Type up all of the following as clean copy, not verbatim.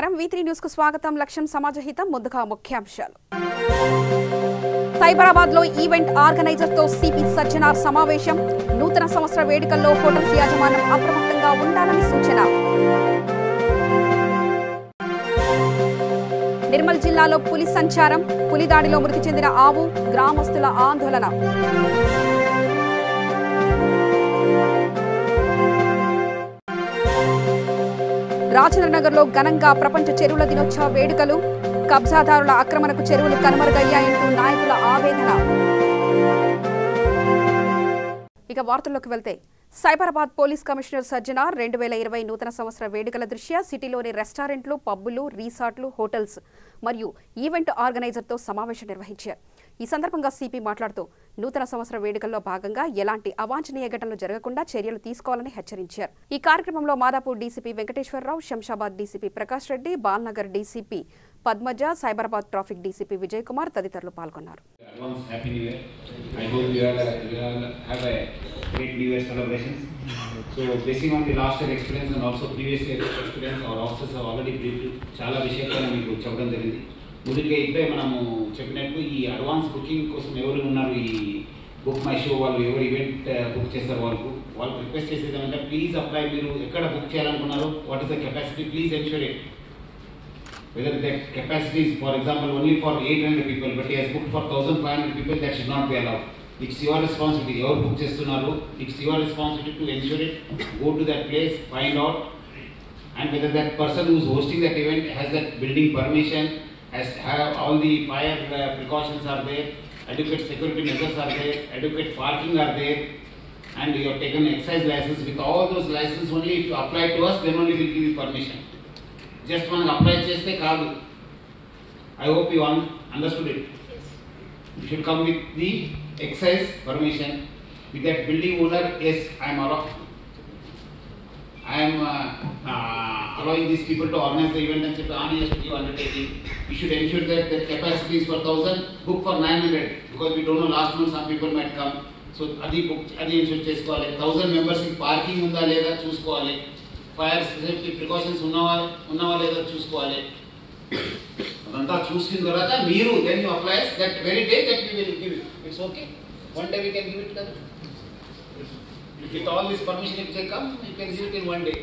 నమస్కారం V3 news కు స్వాగతం లక్ష్యం సమాజహితం ముందుగా ముఖ్యాంశాలు సైబరాబాద్ లో ఈవెంట్ ఆర్గనైజర్ తో సిపి సజ్జనార్ సమావేశం నూతన సంవత్సర వేడుకల్లో హోటల్స్ యాజమాన్యం అప్రమత్తంగా ఉండాలని సూచన నిర్మల్ జిల్లాలో పులి సంచారం పులి దాడిలో మృతి చెందిన ఆవు గ్రామస్తుల ఆందోళన రాజేంద్రనగర్లో ఘనంగా ప్రపంచ చెరువుల దినోత్సవ వేడుకలు కబ్జాదారుల ఆక్రమణకు చెరువులు కనుమరుగయ్యాయంటూ నాయకుల ఆవేదన. ఇక వార్తల్లోకి వెళ్తే సైబరాబాద్ పోలీస్ కమిషనర్ సజ్జనార్ 2020 నూతన సంవత్సర వేడుకల దృష్ట్యా సిటీలోని రెస్టారెంట్లు, పబ్బులు, రిసార్ట్లు, హోటల్స్ మరియు ఈవెంట్ ఆర్గనైజర్తో సమావేశం నిర్వహించారు. ఈ సందర్భంగా సిపి మాట్లాడుతూ నూతన సంవత్సర వేడుకల్లో భాగంగా ఎలాంటి అవాంఛనీయ ఘటనలు జరగకుండా చర్యలు తీసుకోవాలని హెచ్చరించారు. ఈ కార్యక్రమంలో Madhapur DCP Venkateswara Rao, Shamshabad DCP Prakash Reddy, Balanagar DCP Padmaja, Cyberabad traffic DCP Vijay Kumar తదితరులు పాల్గొన్నారు. Great New Year celebrations. So basing on the last year experience and also previous year experience, our officers have already briefed చాలా విషయాలను మీకు చెప్పడం జరిగింది. ముందుగా ఇప్పుడే మనము చెప్పినట్టు ఈ అడ్వాన్స్ బుకింగ్ కోసం ఎవరు ఉన్నారు ఈ బుక్ మై షో వాళ్ళు ఎవరు ఈవెంట్ బుక్ చేస్తారు వాళ్ళు రిక్వెస్ట్ చేసేది ఏమంటే ప్లీజ్ అప్లై మీరు ఎక్కడ బుక్ చేయాలనుకున్నారు what is the capacity please ensure it whether that capacity is for example only for 800 people but he has booked for 1500 people that should not be allowed. It's your responsibility. Your book chestunaru. It's your responsibility to ensure it. Go to that place, find out, and whether that person who is hosting that event has that building permission, has have all the fire precautions are there, adequate security measures are there, adequate parking are there, and you have taken excise license. With all those licenses, only if you apply to us, then only we will give you permission. Just one apply cheste kaadu. I hope you understood it. You should come with the excise permission with that building owner. Yes, I am allowing these people to organize the event and say Ani has to give undertaking. You should ensure that the capacity is for 1000, book for 900 because we don't know last month some people might come. So adi book adi ensure chesukovali 1000 members ki parking unda leda chusukovali fire safety precautions unnava leda chusukovali adanta chusina tarvata meeru then you apply that very day that we will give it. It's okay. One day we can give it together. If with all this permission if they come, you can give it in one day.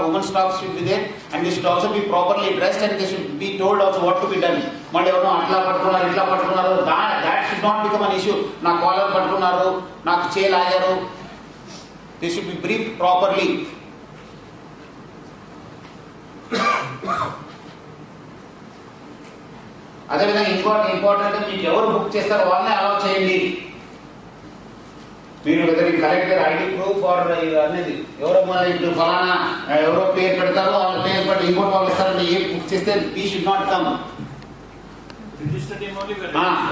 Women staff should be there and they should also be properly dressed and they should be told also what to be done. Mali evano atla pattukunnaru itla pattukunnaru that should not become an issue. Na collar pattukunnaru naaku chain aagaru. They should be briefed properly. అదే విధంగా important మీకు ఎవరు book చేస్తారో వాళ్ళనే allow చేయండి. మీరు whether collector ID proof or అనేది ఎవరో ఇప్పుడు ఫలానా ఎవరో పేరు పెడతారో వాళ్ళ పేరు పెట్టి ఇంకోటి వాళ్ళు ఇస్తారంటే ఏ బుక్ చేస్తే we should not come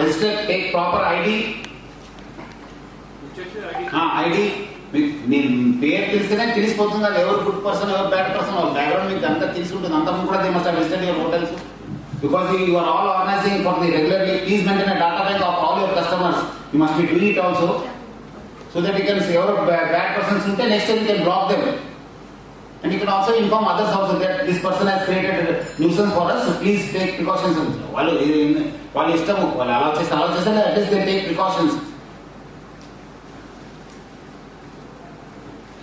register take proper ID మీ పేరు తెలిస్తేనే తెలిసిపోతుంది కదా ఎవరు గుడ్ పర్సన్ ఎవరు బ్యాడ్ పర్సన్ వాళ్ళ బ్యాక్గ్రౌండ్ మీకు అంతా తెలిసి ఉంటుంది. అంతా కూడా they must have visited your hotels because you are all organizing for the regularly. Please maintain a data bank of all your customers. You must be doing it also so that you can say your bad persons unte next time you can block them and you can also inform others also that this person has created a nuisance for us, so please take precautions. వాళ్ళు ఇష్టం వాళ్ళు అలా చేస్తే at least they take precautions.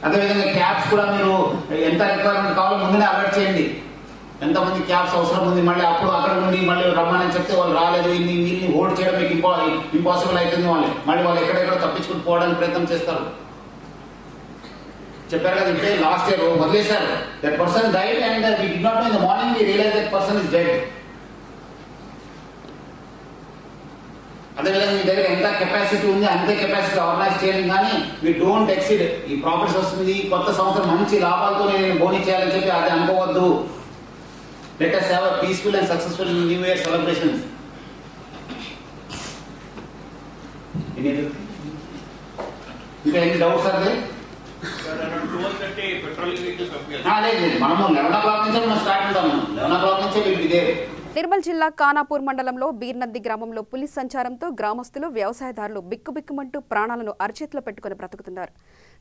అదేవిధంగా cabs కూడా మీరు ఎంత requirement కావాలో ముందునే అలర్ట్ చేయండి. ఎంతమంది క్యాబ్స్ అవసరం ఉంది మళ్ళీ అప్పుడు అక్కడ నుండి మళ్ళీ రమ్మని చెప్తే వాళ్ళు రాలేదు వీళ్ళని హోల్డ్ చేయడం మీకు ఇంపాసిబుల్ అవుతుంది. మళ్ళీ వాళ్ళు ఎక్కడెక్కడ తప్పించుకుని పోవడానికి ప్రయత్నం చేస్తారు. చెప్పారు కదా అంటే లాస్ట్ ఇయర్ వదిలేశారు that person died and we did not know in the morning we realize that person is dead. అదేవిధంగా మీ దగ్గర ఎంత కెపాసిటీ ఉంది అంతే కెపాసిటీ ఆర్గనైజ్ చేయండి కానీ మీ డోంట్ ఎక్సీడ్. ఈ ప్రాఫిట్స్ వస్తుంది కొత్త సంవత్సరం మంచి లాభాలతో నేను బోనీ చేయాలని చెప్పి అది అనుకోవద్దు. Let us have a peaceful and successful New Year celebrations. Any doubts are there? Sir, around 12:30 patrolling vehicles appear. లేదు మనము 11 o'clock నుంచి మనం స్టార్ట్ అవుతాము. 11 o'clock నుంచి we'll be there. నిర్మల్ జిల్లా ఖానాపూర్ మండలంలో బీర్నద్ది గ్రామంలో పులి సంచారంతో గ్రామస్తులు వ్యవసాయదారులు బిక్కుబిక్కుమంటూ ప్రాణాలను అరచేతిలో పెట్టుకుని బ్రతుకుతున్నారు.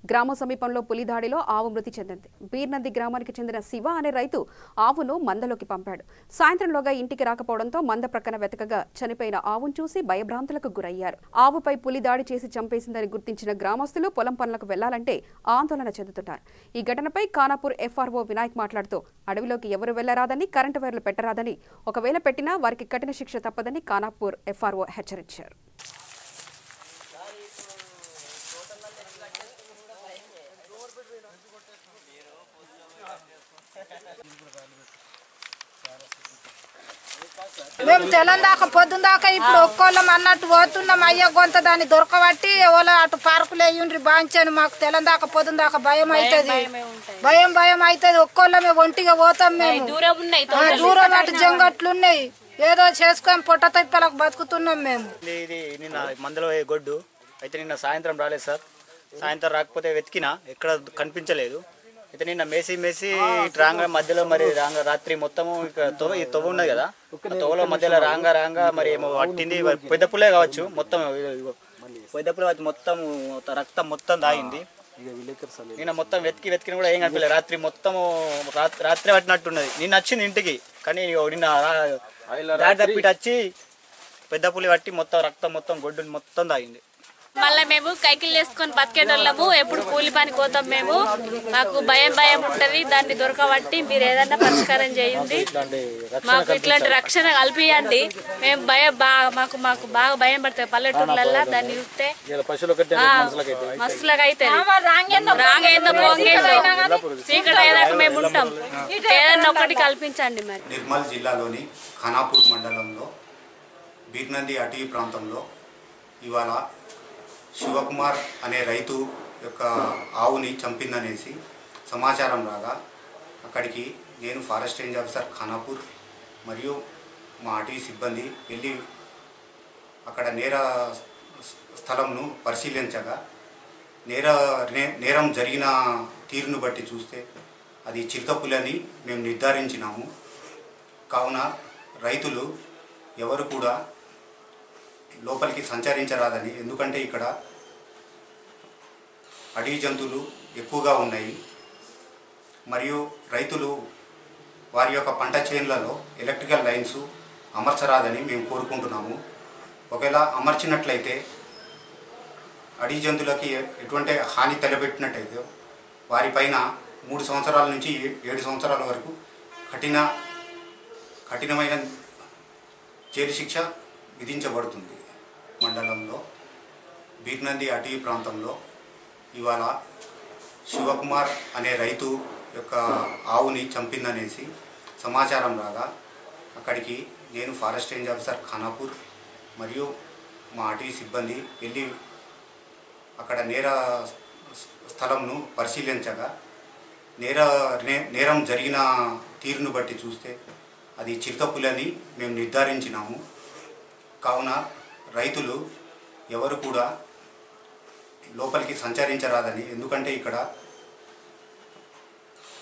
గ్రామ సమీపంలో పులి దాడిలో ఆవు మృతి చెందింది. బీర్నంది గ్రామానికి చెందిన శివ అనే రైతు ఆవును మందలోకి పంపాడు. సాయంత్రంలోగా ఇంటికి రాకపోవడంతో మంద ప్రక్కన వెతకగా చనిపోయిన ఆవును చూసి భయభ్రాంతులకు గురయ్యారు. ఆవుపై పులి దాడి చేసి చంపేసిందని గుర్తించిన గ్రామస్తులు పొలం పనులకు వెళ్లాలంటే ఆందోళన చెందుతున్నారు. ఈ ఘటనపై ఖానాపూర్ ఎఫ్ఆర్ఓ వినాయక్ మాట్లాడుతూ అడవిలోకి ఎవరు వెళ్లరాదని, కరెంటు వైర్లు పెట్టరాదని, ఒకవేళ పెట్టినా వారికి కఠిన శిక్ష తప్పదని ఖానాపూర్ ఎఫ్ఆర్ఓ హెచ్చరించారు. మేము తెలంగాణ పొద్దుందాకా ఇప్పుడు ఒక్కోళ్ళం అన్నట్టు పోతున్నాం. అయ్యా కొంత దాన్ని దొరకబట్టి ఎవరో అటు పార్కులు వేయండి బాంచాను. మాకు తెలంగాణ పొద్దుందాకా భయం అవుతుంది, భయం అవుతుంది. ఒక్కోళ్ళమే ఒంటిగా పోతాం. మేము దూరం అటు జంగట్లున్నాయి, ఏదో చేసుకొని పొట్ట తిప్పలకు బతుకుతున్నాం మేము. ఇది నిన్న మందలో గొడ్డు అయితే నిన్న సాయంత్రం రాలేదు సార్. సాయంత్రం రాకపోతే వెతికినా ఎక్కడ కనిపించలేదు. అయితే నిన్న మేసి రాంగ మధ్యలో మరి రాత్రి మొత్తము ఈ తొవ్వ ఉన్నది కదా, తొవ్వలో మధ్యలో రాంగా మరి ఏమో పట్టింది. పెద్ద పుల్లే కావచ్చు, మొత్తం పెద్ద పుల్ల వచ్చి మొత్తం రక్తం మొత్తం దాగింది. నిన్న మొత్తం వెతికిన కూడా ఏం కనిపించలేదు. రాత్రి మొత్తము రాత్రి పట్టినట్టున్నది. నిన్న వచ్చింది ఇంటికి, కానీ నిన్న దాడి తప్పిటి వచ్చి పెద్ద పులి పట్టి మొత్తం రక్తం మొత్తం గొడ్డు మొత్తం దాగింది. మళ్ళీ మేము కైకిలు వేసుకొని బతికేటోళ్ళము. ఎప్పుడు కూలి పనికి పోతాం మేము. మాకు భయం ఉంటది. దాన్ని దొరకబట్టి మీరు ఏదన్నా పరిష్కారం చేయండి. మాకు ఇట్లాంటి రక్షణ కల్పియండి. మేము మాకు బాగా భయం పడుతుంది పల్లెటూర్లల్లో. దాన్ని చూస్తే మస్తులకు అయితే రాంగేందో పోంగేందో చీకటి అయ్యేదాకా మేము ఉంటాం. ఏదన్నా ఒకటి కల్పించండి. మరి నిర్మల్ జిల్లాలోని ఖానాపూర్ మండలంలో బీర్నంది అటవీ ప్రాంతంలో ఇవాళ శివకుమార్ అనే రైతు యొక్క ఆవుని చంపిందనేసి సమాచారం రాగా అక్కడికి నేను ఫారెస్ట్ రేంజ్ ఆఫీసర్ ఖానాపూర్ మరియు మా అటవీ సిబ్బంది వెళ్ళి అక్కడ నేర స్థలంను పరిశీలించగా నేరం జరిగిన తీరును బట్టి చూస్తే అది చిరుతపులని మేము నిర్ధారించినాము. కావున రైతులు ఎవరు కూడా లోపలికి సంచరించరాదని, ఎందుకంటే ఇక్కడ అడవి జంతువులు ఎక్కువగా ఉన్నాయి. మరియు రైతులు వారి యొక్క పంట చేన్లలో ఎలక్ట్రికల్ లైన్స్ అమర్చరాదని మేము కోరుకుంటున్నాము. ఒకవేళ అమర్చినట్లయితే అడవి జంతువులకి ఎటువంటి హాని తలపెట్టినట్టయితే వారిపైన 3 సంవత్సరాల నుంచి 7 సంవత్సరాల వరకు కఠినమైన జైలు శిక్ష విధించబడుతుంది. మండలంలో బీర్నంది అటవీ ప్రాంతంలో ఇవాళ శివకుమార్ అనే రైతు యొక్క ఆవుని చంపిందనేసి సమాచారం రాగా అక్కడికి నేను ఫారెస్ట్ రేంజ్ ఆఫీసర్ ఖానాపూర్ మరియు మా అటవీ సిబ్బంది వెళ్ళి అక్కడ నేర స్థలంను పరిశీలించగా నేరం జరిగిన తీరును బట్టి చూస్తే అది చిరుతపులని మేము నిర్ధారించినాము. కావున రైతులు ఎవరు కూడా లోపలికి సంచరించరాదని, ఎందుకంటే ఇక్కడ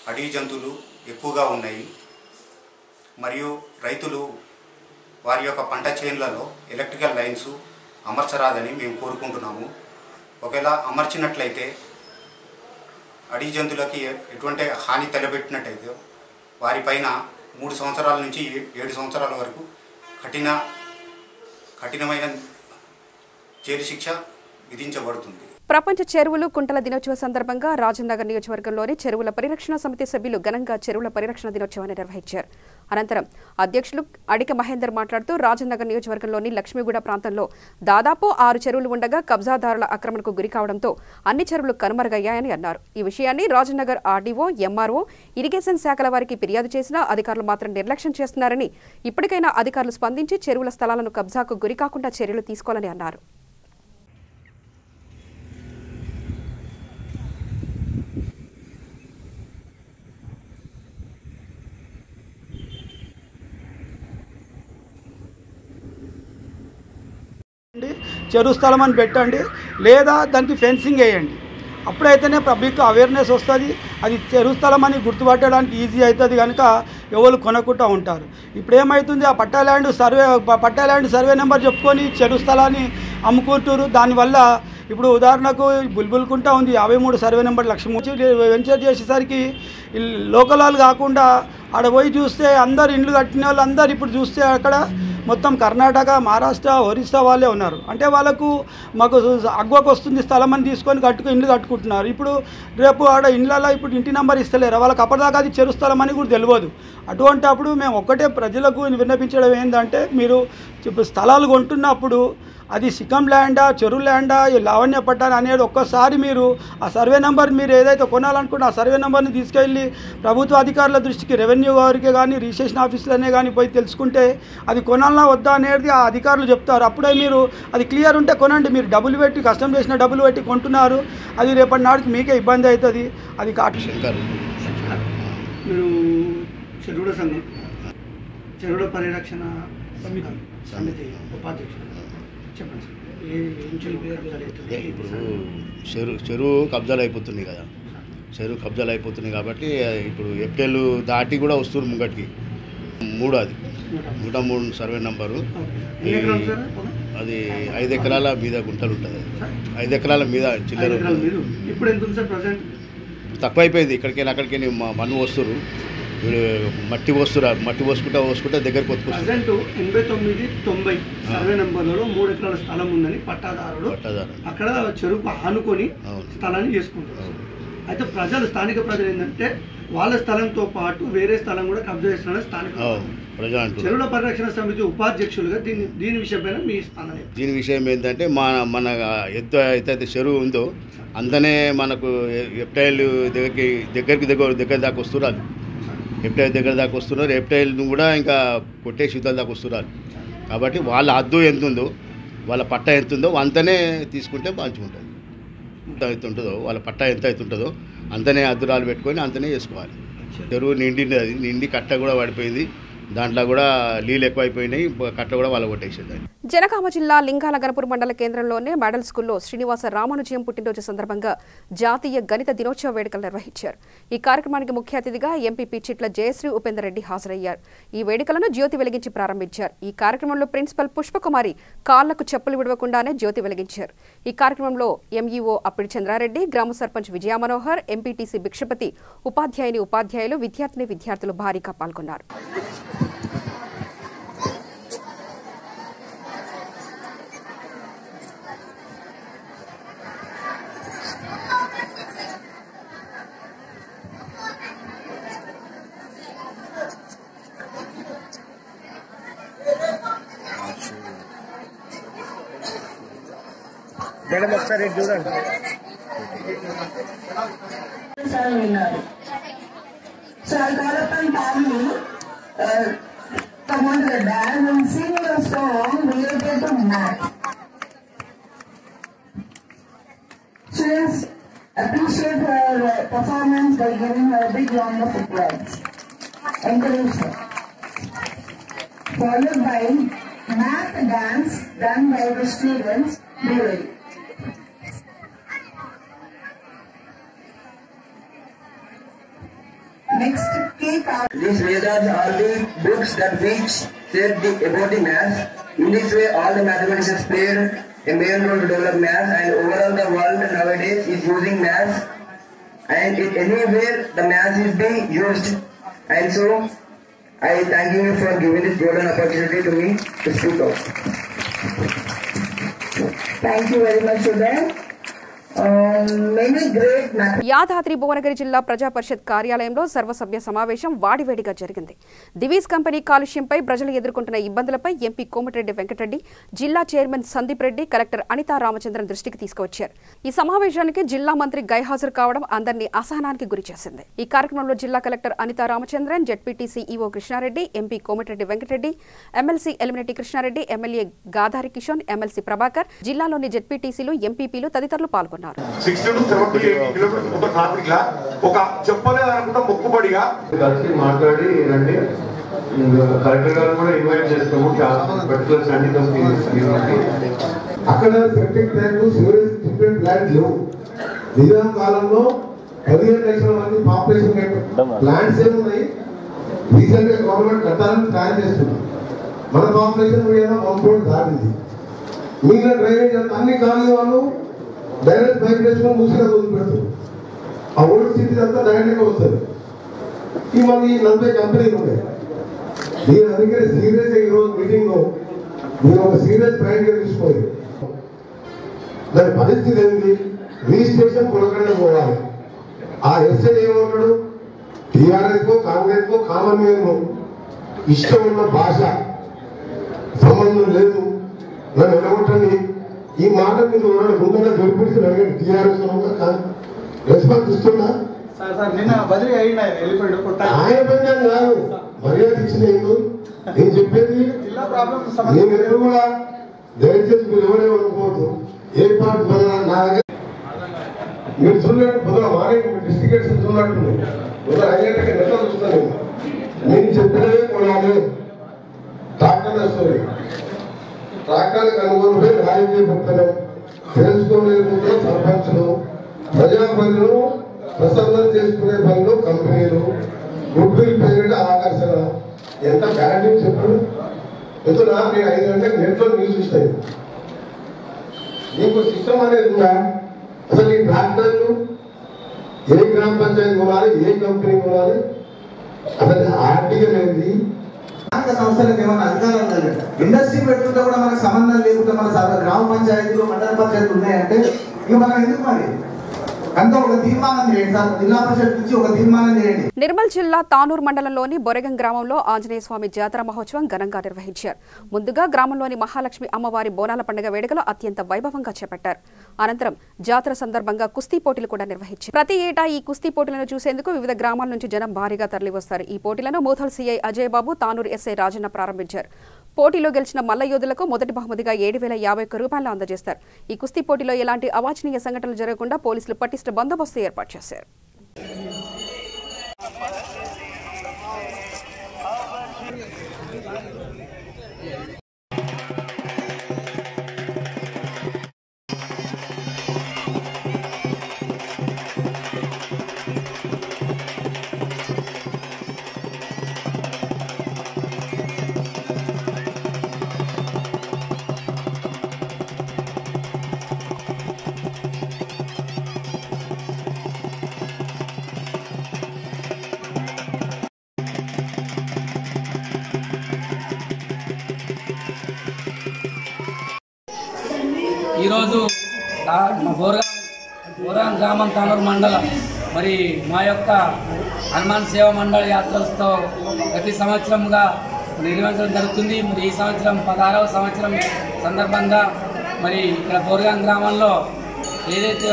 అడవి జంతువులు ఎక్కువగా ఉన్నాయి. మరియు రైతులు వారి యొక్క పంట చేన్లలో ఎలక్ట్రికల్ లైన్స్ అమర్చరాదని మేము కోరుకుంటున్నాము. ఒకవేళ అమర్చినట్లయితే అడవి జంతువులకి ఎటువంటి హాని తలపెట్టినట్టయితే వారిపైన 3 సంవత్సరాల నుంచి 7 సంవత్సరాల వరకు కఠినమైన జైలు శిక్ష విధించబడుతుంది. ప్రపంచ చెరువులు కుంటల దినోత్సవ సందర్భంగా రాజనగర్ నియోజకవర్గంలోని చెరువుల పరిరక్షణ సమితి సభ్యులు ఘనంగా చెరువుల పరిరక్షణ దినోత్సవాన్ని నిర్వహించారు. అనంతరం అధ్యక్షులు అడిక మహేందర్ మాట్లాడుతూ రాజనగర్ నియోజకవర్గంలోని లక్ష్మీగూడ ప్రాంతంలో దాదాపు 6 చెరువులు ఉండగా కబ్జాదారుల ఆక్రమణకు గురి కావడంతో అన్ని చెరువులు కనుమరుగయ్యాయని అన్నారు. ఈ విషయాన్ని రాజనగర్ ఆర్డీఓ, ఎంఆర్ఓ, ఇరిగేషన్ శాఖల వారికి ఫిర్యాదు చేసినా అధికారులు మాత్రం నిర్లక్ష్యం చేస్తున్నారని, ఇప్పటికైనా అధికారులు స్పందించి చెరువుల స్థలాలను కబ్జాకు గురి కాకుండా చర్యలు తీసుకోవాలని అన్నారు. చెరువు స్థలం అని పెట్టండి, లేదా దానికి ఫెన్సింగ్ వేయండి. అప్పుడైతేనే పబ్లిక్ అవేర్నెస్ వస్తుంది. అది చెరువు స్థలం అని గుర్తుపట్టడానికి ఈజీ అవుతుంది కనుక ఎవరు కొనకుండా ఉంటారు. ఇప్పుడు ఏమవుతుంది, ఆ పట్టా ల్యాండ్ సర్వే నెంబర్ చెప్పుకొని చెరువు స్థలాన్ని అమ్ముకుంటారు. దానివల్ల ఇప్పుడు ఉదాహరణకు బుల్బుల్ కుంట ఉంది 53 సర్వే నెంబర్ లక్ష్మి వెంచర్ చేసేసరికి లోకల్ వాళ్ళు కాకుండా ఆడ పోయి చూస్తే అందరు ఇండ్లు కట్టిన వాళ్ళు అందరు ఇప్పుడు చూస్తే అక్కడ మొత్తం కర్ణాటక, మహారాష్ట్ర, ఒరిస్సా వాళ్ళే ఉన్నారు. అంటే వాళ్ళకు మాకు అగ్వకు వస్తుంది స్థలం అని తీసుకొని ఇండ్లు కట్టుకుంటున్నారు. ఇప్పుడు రేపు ఆడ ఇండ్లలో ఇప్పుడు ఇంటి నెంబర్ ఇస్తలేరు, వాళ్ళకి అప్పటిదాకా అది చెరు స్థలం అని కూడా తెలియదు. అటువంటి అప్పుడు మేము ఒక్కటే ప్రజలకు విన్నపించడం ఏంటంటే, మీరు స్థలాలు కొంటున్నప్పుడు అది సికం ల్యాండా, చెరువు ల్యాండా, ఈ లావణ్య పట్టాలి అనేది ఒక్కసారి మీరు ఆ సర్వే నెంబర్ మీరు ఏదైతే కొనాలనుకుంటే ఆ సర్వే నెంబర్ని తీసుకెళ్ళి ప్రభుత్వ అధికారుల దృష్టికి, రెవెన్యూ వారికి కానీ రిజిస్ట్రేషన్ ఆఫీసులనే కానీ పోయి తెలుసుకుంటే అది కొనాలన్నా వద్దా అనేది ఆ అధికారులు చెప్తారు. అప్పుడే మీరు అది క్లియర్ ఉంటే కొనండి. మీరు డబ్బులు పెట్టి కష్టం చేసిన డబ్బులు పెట్టి కొంటున్నారు, అది రేపటి నాటికి మీకే ఇబ్బంది అవుతుంది. అది మీరు చెరువుల పరిరక్షణ సమితి ఉపాధ్యక్షుడు చెప్పండి సార్. ఇప్పుడు చెరువు కబ్జాలు అయిపోతుంది కదా, చెరువు కబ్జాలు అయిపోతుంది కాబట్టి ఇప్పుడు ఏప్రిల్ దాటి కూడా వస్తున్నారు ముంగటికి. అది 103 సర్వే నంబరు. అది 5 ఎకరాల మీద గుంటలు ఉంటుంది. 5 ఎకరాల మీద చిల్లర ఇప్పుడు ఎంత ఉంది సార్ ప్రజెంట్? తక్కువ అయిపోయింది. ఇక్కడికి అక్కడికి మన్ను వస్తున్నారు, మట్టి పోసుకుంటా దగ్గరకు వస్తున్నారు. 89-90 సర్వే నెంబర్లలో 3 ఎకరాల స్థలం ఉందని పట్టాదారుడు అక్కడ చెరువుకు ఆనుకొని స్థలాన్ని చేసుకుంటారు. అయితే స్థానిక ప్రజలు ఏంటంటే వాళ్ళ స్థలంతో పాటు వేరే స్థలం కూడా కబ్జా చేస్తున్నారు స్థానిక ప్రజలు. చెరువుల పరిరక్షణ సమితి ఉపాధ్యక్షులుగా దీని విషయంపైన మీ స్పందన? దీని విషయం ఏంటంటే మన ఎంత అయితే చెరువు ఉందో అంతనే మనకు ఎప్టైల్ దగ్గర దాకా వస్తున్నారు. ఎప్టైల్ దగ్గర దాకా వస్తున్నారు. ఎప్టైల్ను కూడా ఇంకా కొట్టేసి యుద్ధాల దాకా వస్తున్నారు. కాబట్టి వాళ్ళ హద్దు ఎంత ఉందో, వాళ్ళ పట్ట ఎంత ఉందో అంతనే తీసుకుంటే మంచిగుంటుంది. ఎంత ఉంటుందో వాళ్ళ పట్ట ఎంత అయితే ఉంటుందో అంతనే అద్దురాలు పెట్టుకొని అంతనే చేసుకోవాలి. చెరువు నిండి కట్ట కూడా పడిపోయింది. దాంట్లో కూడా నీళ్ళు ఎక్కువైపోయినాయి, కట్ట కూడా వాళ్ళ కొట్టేసేది. జనగామ జిల్లా లింగాల గణపూర్ మండల కేంద్రంలోని మోడల్ స్కూల్లో శ్రీనివాస రామానుజయం పుట్టినరోజు సందర్భంగా జాతీయ గణిత దినోత్సవ వేడుకలు నిర్వహించారు. ఈ కార్యక్రమానికి ముఖ్య అతిథిగా ఎంపీపీ చిట్ల జయశ్రీ ఉపేందర్ రెడ్డి హాజరయ్యారు. ఈ వేడుకలను జ్యోతి వెలిగించి ప్రారంభించారు. ఈ కార్యక్రమంలో ప్రిన్సిపల్ పుష్పకుమారి కాళ్లకు చెప్పులు విడవకుండానే జ్యోతి వెలిగించారు. ఈ కార్యక్రమంలో ఎంఈఓ అప్పిడి చంద్రారెడ్డి, గ్రామ సర్పంచ్ విజయ మనోహర్, ఎంపీటీసీ భిక్షపతి, ఉపాధ్యాయులు, విద్యార్థులు భారీగా పాల్గొన్నారు. మేడం ఒకసారి చూడండి. So I got up and family come on to the dance and sing a song related to math. Students appreciate her performance by giving her a big round of applause. Encourage her. Followed by math dance done by the students. Be ready. Next, cake out. These Vedas are the books that teach about the math. In this way, all the mathematicians played a main role to develop math, and overall the world nowadays is using math, and anywhere the math is being used. And so, I thank you for giving this golden opportunity to me to speak out. Thank you very much to them. Yadadri Bhuvanagiri జిల్లా ప్రజా పరిషత్ కార్యాలయంలో సర్వసభ్య సమావేశం వాడివేడిగా జరిగింది. Divi's company కాలుష్యంపై ప్రజలు ఎదుర్కొంటున్న ఇబ్బందులపై MP Komatireddy Venkatareddy, జిల్లా chairman Sandeep Reddy, collector Anitha Ramachandran దృష్టికి తీసుకువచ్చారు. ఈ సమావేశానికి జిల్లా మంత్రి గైహాజరు కావడం అందరినీ అసహనానికి గురిచేసింది. ఈ కార్యక్రమంలో జిల్లా collector Anitha Ramachandran, ZPTC EO Krishnareddy, MP Komatireddy Venkatreddy, MLC Elimineti Krishnareddy, MLA Gadari Kishore, MLC Prabhakar, జిల్లాలోని జెడ్పీటీసీలు, ఎంపీపీలు తదితరులు పాల్గొన్నారు. 60 to 70 కిలోమీటర్స్ ఒక ట్రాఫిక్ లా ఒక చెప్పలేదనుకుంటా మొక్కుబడిగా కలిసి మాట్లాడి రండి. కలెక్టర్ గారు కూడా ఇన్వైట్ చేస్తాము. పర్టికులర్ అక్కడ septic tank, sewerage treatment plant లేవు. నిజాం కాలంలో 15 లక్షల మంది పాపులేషన్ ప్లాంట్స్ ఏమున్నాయి. రీసెంట్ గా గవర్నమెంట్ కట్టాలని ప్లాన్ చేస్తున్నాం. మన పాపులేషన్ మీద 1 కోటి దాటింది. మిగిలిన డ్రైనేజ్ అన్ని ఖాళీ వాళ్ళు డైరెక్ట్ మైగ్రేషన్ మూసిగా వదిలిపెడుతుంది. ఆ ఓల్డ్ సిటీ అంతా డైరెక్ట్గా వస్తుంది. ఈ మన ఈ 40 కంపెనీలు ఉన్నాయి. నేను అందుకే సీరియస్గా ఈరోజు మీటింగ్లో మీరు ఒక సీరియస్ ప్లాన్గా తీసుకోండి. దాని పరిస్థితి ఏంటి? రిజిస్ట్రేషన్ కొనకుండా పోవాలి. ఆ ఎస్ఐ ఏమన్నాడు? టీఆర్ఎస్కో కాంగ్రెస్కో కామన్ మ్యాన్కో ఇష్టం ఉన్న భాష సంబంధం లేదు, నన్ను ఎడగొట్టండి. ఈ మాట మీరు ముందుగా గెలిపించి అడగండి. టీఆర్ఎస్ రెస్పాన్స్ ఇస్తున్నా ఆయన పని కాదు, మర్యాద ఇచ్చిన నేను చెప్పేది. నేను ఎప్పుడు కూడా దయచేసి మీరు ఎవరేమనుకోవద్దు. ఏ పార్టీ నా దగ్గర మీరు చూడండి, పొద్దున మార్నింగ్ డిస్ట్రిక్ట్స్ చూడట్టుంది. పొద్దున 5 గంటలకి నెట్లో చూస్తాను. నేను చెప్పినవే కొనాలి. ట్రాక్టర్లు వస్తుంది. ట్రాక్టర్లు కనుగోలు రాజకీయ భక్తులు తెలుసుకోలేకపోతే సర్పంచులు ప్రజాపతిలో ప్రసన్నం చేసుకునే పనులు కంపెనీలు గుడ్ విల్ పేరిట ఆకర్షణ. ఎంత బ్యాడ్ చెప్పాడు. ఎందుకు నేను 5 గంటలకు నెట్లో న్యూస్ ఇస్తాయి. నీకు సిస్టమ్ అనేది ఉందా? అసలు ఈ ట్రాక్టర్లు ఏ గ్రామ పంచాయతీ కొనాలి, ఏ కంపెనీ కొనాలి, అసలు ఆర్టికల్ ఏంటి? సంస్థలకు ఏమైనా అధికారం ఉందండి. ఇండస్ట్రీ పెట్టుకుంటే కూడా మనకు సంబంధం లేకుండా మన గ్రామ పంచాయతీలు మండల పంచాయతీలు ఉన్నాయంటే ఇక మనం ఎందుకు మరి అంతా ఒక తీర్మానం చేయండి సార్. జిల్లా పరిషత్ నుంచి ఒక తీర్మానం చేయండి. నిర్మల్ జిల్లా తానూరు మండలంలోని బొరెగం గ్రామంలో ఆంజనేయ స్వామి జాతర మహోత్సవం ఘనంగా నిర్వహించారు. ముందుగా గ్రామంలోని మహాలక్ష్మి అమ్మవారి బోనాల పండుగ వేడుకలు అత్యంత వైభవంగా చేపట్టారు. అనంతరం జాతర సందర్భంగా కుస్తీ పోటీలు కూడా నిర్వహించారు. ప్రతి ఏటా ఈ కుస్తీ పోటీలను చూసేందుకు వివిధ గ్రామాల నుంచి జనం భారీగా తరలివస్తారు. ఈ పోటీలను మోథల్ సీఐ అజయ్ బాబు, తానూరు ఎస్ఐ రాజన్న ప్రారంభించారు. పోటీలో గెలిచిన మల్ల యోధులకు మొదటి బహుమతిగా 7,051 రూపాయలు అందజేస్తారు. ఈ కుస్తీ పోటీలో ఎలాంటి అవాంఛనీయ సంఘటనలు జరగకుండా పోలీసులు పటిష్ట బందోబస్తు ఏర్పాటు చేశారు. ఈరోజు బోరగాం గ్రామం తానూరు మండలం మరి మా యొక్క హనుమాన్ సేవా మండలి యాత్రలతో ప్రతి సంవత్సరంగా నిర్వహించడం జరుగుతుంది. మరి ఈ సంవత్సరం 16వ సంవత్సరం సందర్భంగా మరి ఇక్కడ బోరగాం గ్రామంలో ఏదైతే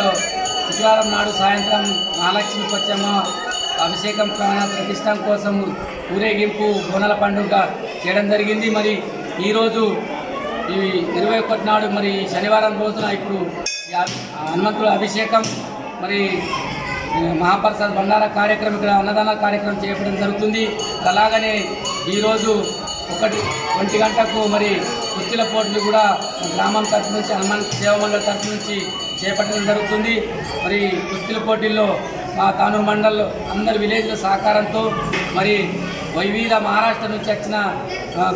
శుక్రవారం నాడు సాయంత్రం మహాలక్ష్మికి వచ్చామో అభిషేకం ప్రతిష్టం కోసం ఊరేగింపు బోనాల పండుగ చేయడం జరిగింది. మరి ఈరోజు ఈ 21 నాడు మరి శనివారం రోజున ఇప్పుడు హనుమంతుల అభిషేకం మరి మహాప్రసాద్ బండారా కార్యక్రమం ఇక్కడ అన్నదాన కార్యక్రమం చేపట్టడం జరుగుతుంది. అలాగనే ఈరోజు 1 గంటకు మరి కుస్తీల పోటీలు కూడా గ్రామం తరఫు నుంచి హనుమాన్ సేవా మండలి తరఫు నుంచి చేపట్టడం జరుగుతుంది. మరి కుస్తీల పోటీల్లో మా తానూరు మండల్ అందరి విలేజ్ల సహకారంతో మరి వివిధ మహారాష్ట్ర నుంచి వచ్చిన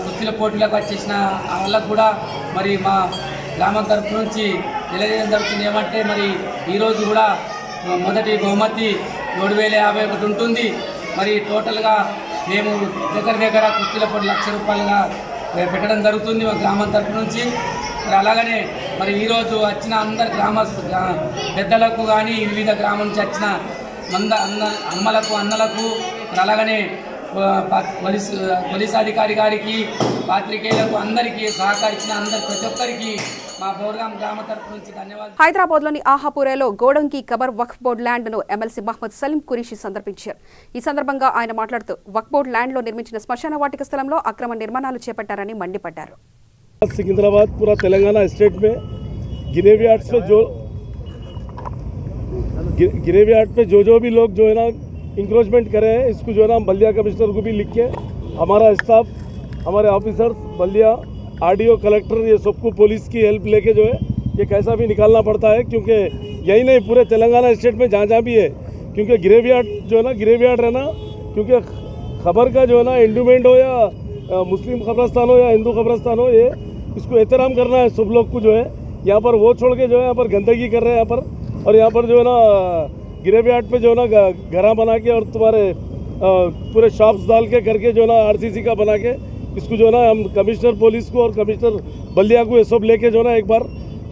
కుస్తీల పోటీలకు వచ్చేసిన వాళ్ళకు కూడా మరి మా గ్రామం తరఫు నుంచి తెలియజేయడం జరుగుతుంది. ఏమంటే మరి ఈరోజు కూడా మొదటి బహుమతి 7,051 ఉంటుంది. మరి టోటల్గా మేము దగ్గర కుస్తీల పోటీ 1,00,000 రూపాయలుగా పెట్టడం జరుగుతుంది మా గ్రామం తరఫు నుంచి. మరి అలాగనే మరి ఈరోజు వచ్చిన అందరు పెద్దలకు కానీ వివిధ గ్రామం నుంచి వచ్చిన అమ్మలకు అన్నలకు అలాగనే పోలీస్ అధికారి గారికి పాత్రికేయులకు అందరికీ సహకరించిన ప్రతి ఒక్కరికి మా బోర్గాం గ్రామ తరఫు నుంచి ధన్యవాదాలు. హైదరాబాద్లోని ఆహాపురేలో గోడంకి కబర్ వక్ఫ్ బోర్డు ల్యాండ్ను ఎమ్మెల్సీ మహ్మద్ సలీం కురీషి సందర్శించారు. ఈ సందర్భంగా ఆయన మాట్లాడుతూ వక్ఫ్ బోర్డు ల్యాండ్లో నిర్మించిన శ్మశాన వాటిక స్థలంలో అక్రమ నిర్మాణాలు చేపట్టారని మండిపడ్డారు. सिकंदराबाद पूरा तेलंगाना स्टेट में गिरेवियाट पे जो भी लोग जो है ना इंक्रोचमेंट करे हैं, इसको जो है ना बल्दिया कमिश्नर को भी लिख के हमारा स्टाफ, हमारे ऑफिसर्स, बल्दिया आरडीओ, कलेक्टर, ये सबको पुलिस की हेल्प लेके जो है ये कैसा भी निकालना पड़ता है, क्योंकि यही नहीं पूरे तेलंगाना स्टेट में जहाँ भी है, क्योंकि गिरेवियाट जो है ना गिरेवियाट रहना, क्योंकि खबर का जो है ना एंडोमेंट हो या मुस्लिम कब्रस्तान हो या हिंदू कब्रस्तान हो, ये इसको एहतराम करना है सब लोग को जो है, यहाँ पर वो छोड़ के जो है यहाँ पर गंदगी कर रहे हैं यहाँ पर। और यहाँ पर जो है ना गिरेबियाट पे जो है ना घरा बना के और तुम्हारे पूरे शॉप्स डाल के करके जो है ना RCC का बना के इसको जो है ना हम कमिश्नर पुलिस को और कमिश्नर बल्दिया को ये सब लेके जो है ना एक बार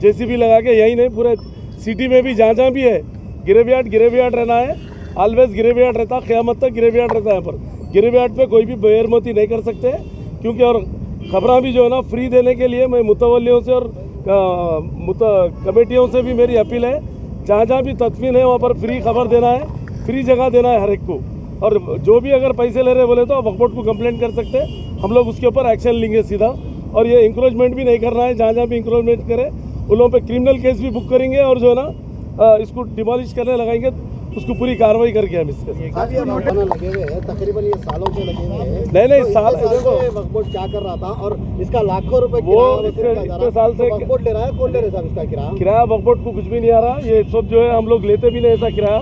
JCB लगा के, यही नहीं पूरे सिटी में भी जहाँ जहाँ भी है गिरेबियाट रहना है। ऑलवेज गिरेबियाट रहता, क़यामत तक गिरेबियाट रहता है। यहाँ पर गिरेबियाट पे कोई भी बेरमती नहीं कर सकते, क्योंकि और खबरें भी जो है ना फ्री देने के लिए मैं मुतवल्लियों से और कमेटियों से भी मेरी अपील है, जहाँ जहाँ भी तदफीन है वहाँ पर फ्री खबर देना है, फ्री जगह देना है हर एक को। और जो भी अगर पैसे ले रहे बोले तो वक्फ बोर्ड को कंप्लेंट कर सकते हैं, हम लोग उसके ऊपर एक्शन लेंगे सीधा। और ये इंक्रोचमेंट भी नहीं करना है, जहाँ जहाँ भी इंक्रोचमेंट करे उन लोगों पर क्रिमिनल केस भी बुक करेंगे और जो है ना इसको डिमोलिश करने लगाएंगे, उसको पूरी कार्रवाई करके हम इसके तकरीबन ये सालों से लगे हुए हैं। नहीं साल देखो वक्फ बोर्ड क्या कर रहा था और इसका लाखों रुपए वो इतने साल से वक्फ बोर्ड ले रहा है। कौन ले रहा है साहब इसका किराया? वक्फ बोर्ड को कुछ भी नहीं आ रहा, ये सब जो है हम लोग लेते भी नहीं ऐसा किराया।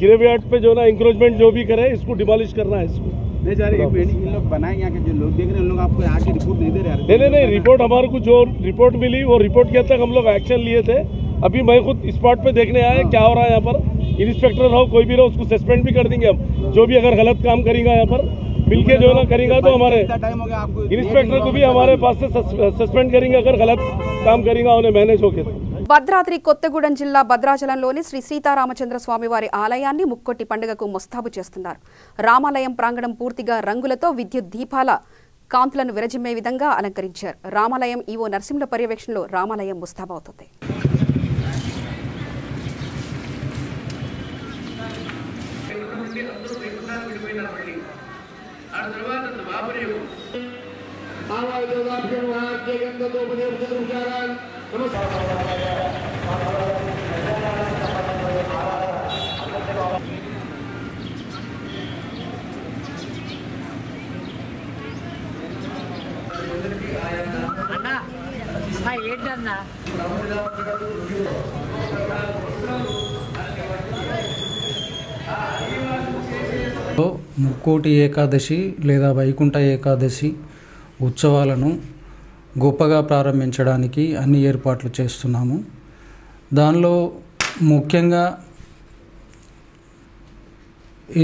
गिरेबियाट पे जो ना इंक्रोचमेंट जो भी करे इसको डिमोलिश करना है इसको। नहीं जा रही इन लोग बनाए यहाँ के जो लोग देख रहे हैं उन लोग आपको यहाँ की रिपोर्ट नहीं दे रहे? नहीं रिपोर्ट हमारे को जो रिपोर्ट मिली वो रिपोर्ट के तक हम लोग एक्शन लिए थे। अभी मैं खुद स्पॉट पे देखने आया क्या हो रहा है यहाँ पर। इंस्पेक्टर हो कोई भी रहो उसको सस्पेंड भी कर देंगे हम, जो भी अगर गलत काम करेगा यहाँ पर मिलके जो है ना करेगा तो हमारे इंस्पेक्टर को भी हमारे पास से सस्पेंड करेंगे अगर गलत काम करेगा उन्हें मैनेज होके। భద్రాద్రి కొత్తగూడెం జిల్లా భద్రాచలంలోని శ్రీ సీతారామచంద్ర స్వామి వారి ఆలయాన్ని ముక్కోటి పండుగకు ముస్తాబు చేస్తున్నారు. రామాలయం ప్రాంగణం పూర్తిగా రంగులతో విద్యుత్ దీపాల కాంతులను విరజిమ్మే విధంగా అలంకరించారు. రామాలయం ఈవో నరసింహుల పర్యవేక్షణలో రామాలయం ముస్తాబవుతుంది. ముక్కోటి ఏకాదశి లేదా వైకుంఠ ఏకాదశి ఉత్సవాలను గొప్పగా ప్రారంభించడానికి అన్ని ఏర్పాట్లు చేస్తున్నాము. దానిలో ముఖ్యంగా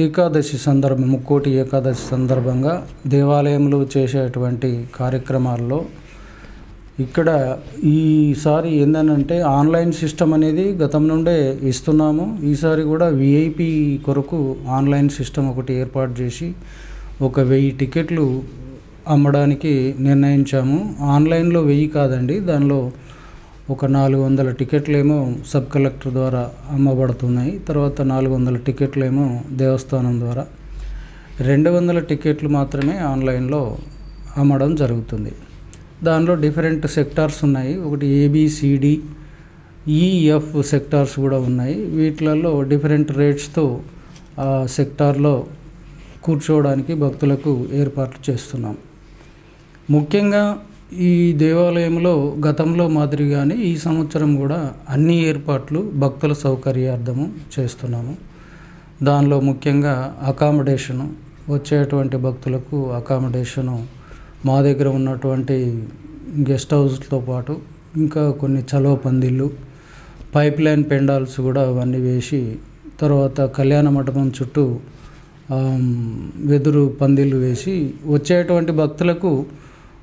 ఏకాదశి సందర్భం ముక్కోటి ఏకాదశి సందర్భంగా దేవాలయంలో చేసేటువంటి కార్యక్రమాల్లో ఇక్కడ ఈసారి ఏంటంటే ఆన్లైన్ సిస్టమ్ అనేది గతం నుండే ఇస్తున్నాము. ఈసారి కూడా VIP కొరకు ఆన్లైన్ సిస్టమ్ ఒకటి ఏర్పాటు చేసి 1000 టికెట్లు అమ్మడానికి నిర్ణయించాము. ఆన్లైన్లో 1000 కాదండి, దానిలో ఒక 400 టికెట్లేమో సబ్ కలెక్టర్ ద్వారా అమ్మబడుతున్నాయి. తర్వాత 400 టికెట్లేమో దేవస్థానం ద్వారా, 200 టికెట్లు మాత్రమే ఆన్లైన్లో అమ్మడం జరుగుతుంది. దానిలో డిఫరెంట్ సెక్టార్స్ ఉన్నాయి. ఒకటి ABCD EF సెక్టార్స్ కూడా ఉన్నాయి. వీటిలలో డిఫరెంట్ రేట్స్తో ఆ సెక్టార్లో కూర్చోవడానికి భక్తులకు ఏర్పాట్లు చేస్తున్నాం. ముఖ్యంగా ఈ దేవాలయంలో గతంలో మాదిరిగానే ఈ సంవత్సరం కూడా అన్ని ఏర్పాట్లు భక్తుల సౌకర్యార్థము చేస్తున్నాము. దానిలో ముఖ్యంగా అకామిడేషను, వచ్చేటువంటి భక్తులకు అకామిడేషను మా దగ్గర ఉన్నటువంటి గెస్ట్ హౌస్తో పాటు ఇంకా కొన్ని చలవ పందిళ్ళు, పైప్ లైన్ పెండాల్స్ కూడా అవన్నీ వేసి, తర్వాత కళ్యాణ మండపం చుట్టూ వెదురు పందిళ్ళు వేసి వచ్చేటువంటి భక్తులకు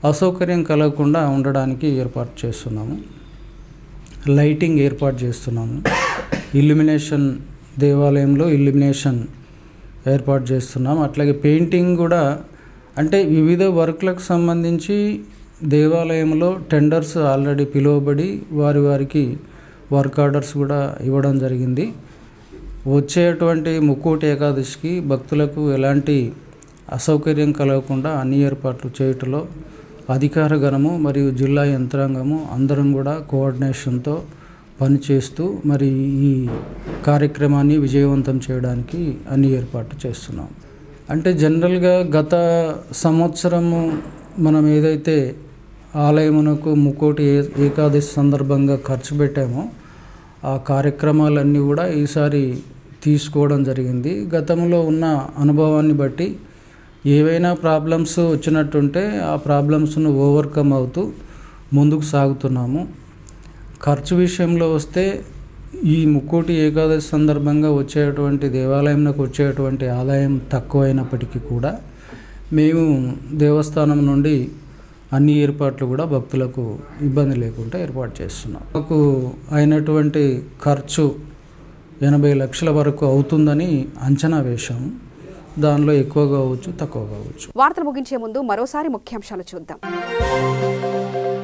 అసౌకర్యం కలగకుండా ఉండడానికి ఏర్పాటు చేస్తున్నాము. లైటింగ్ ఏర్పాటు చేస్తున్నాము. ఇల్యూమినేషన్, దేవాలయంలో ఇల్యూమినేషన్ ఏర్పాటు చేస్తున్నాం. అట్లాగే పెయింటింగ్ కూడా, అంటే వివిధ వర్క్లకు సంబంధించి దేవాలయంలో టెండర్స్ ఆల్రెడీ పిలువబడి వారికి వర్క్ ఆర్డర్స్ కూడా ఇవ్వడం జరిగింది. వచ్చేటువంటి ముక్కోటి ఏకాదశికి భక్తులకు ఎలాంటి అసౌకర్యం కలగకుండా అన్ని ఏర్పాట్లు చేయటంలో అధికార గణము మరియు జిల్లా యంత్రాంగము అందరం కూడా కోఆర్డినేషన్తో పనిచేస్తూ మరి ఈ కార్యక్రమాన్ని విజయవంతం చేయడానికి అన్ని ఏర్పాట్లు చేస్తున్నాం. అంటే జనరల్గా గత సంవత్సరము మనం ఏదైతే ఆలయమునకు ముక్కోటి ఏకాదశి సందర్భంగా ఖర్చు పెట్టామో ఆ కార్యక్రమాలన్నీ కూడా ఈసారి తీసుకోవడం జరిగింది. గతంలో ఉన్న అనుభవాన్ని బట్టి ఏవైనా ప్రాబ్లమ్స్ వచ్చినట్టుంటే ఆ ప్రాబ్లమ్స్ను ఓవర్కమ్ అవుతూ ముందుకు సాగుతున్నాము. ఖర్చు విషయంలో వస్తే ఈ ముక్కోటి ఏకాదశి సందర్భంగా వచ్చేటువంటి దేవాలయంలోకి వచ్చేటువంటి ఆదాయం తక్కువైనప్పటికీ కూడా మేము దేవస్థానం నుండి అన్ని ఏర్పాట్లు కూడా భక్తులకు ఇబ్బంది లేకుండా ఏర్పాటు చేస్తున్నాం. మాకు అయినటువంటి ఖర్చు 80 లక్షల వరకు అవుతుందని అంచనా వేశాము. దానిలో ఎక్కువ కావచ్చు, తక్కువ కావచ్చు. వార్తలు ముగించే ముందు మరోసారి ముఖ్యాంశాలు చూద్దాం.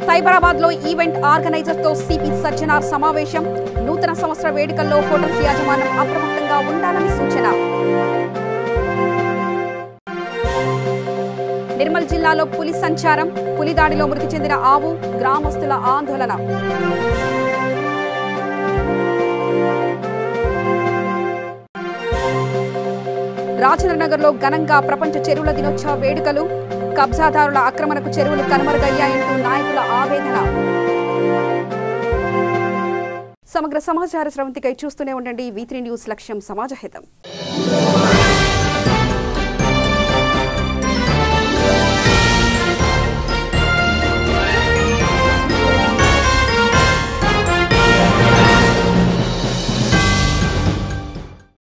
సైబరాబాద్ లో ఈవెంట్ ఆర్గనైజర్ తో సిపి సజ్జనార్ సమావేశం. నూతన సంవత్సర వేడుకల్లో హోటల్స్ యాజమాన్యం అప్రమత్తంగా ఉండాలని సూచన. నిర్మల్ జిల్లాలో పులి సంచారం. పులి దాడిలో మృతి చెందిన ఆవు, గ్రామస్తుల ఆందోళన. రాజేంద్రనగర్లో ఘనంగా ప్రపంచ చెరువుల దినోత్సవ వేడుకలు. కబ్జాదారుల ఆక్రమణకు చెరువులు కనుమరుగయ్యాయంటూ నాయకుల ఆవేదన. సమగ్ర సమాచార స్రవంతికై చూస్తూనే ఉండండి. V3 న్యూస్, లక్ష్యం సమాజహితం.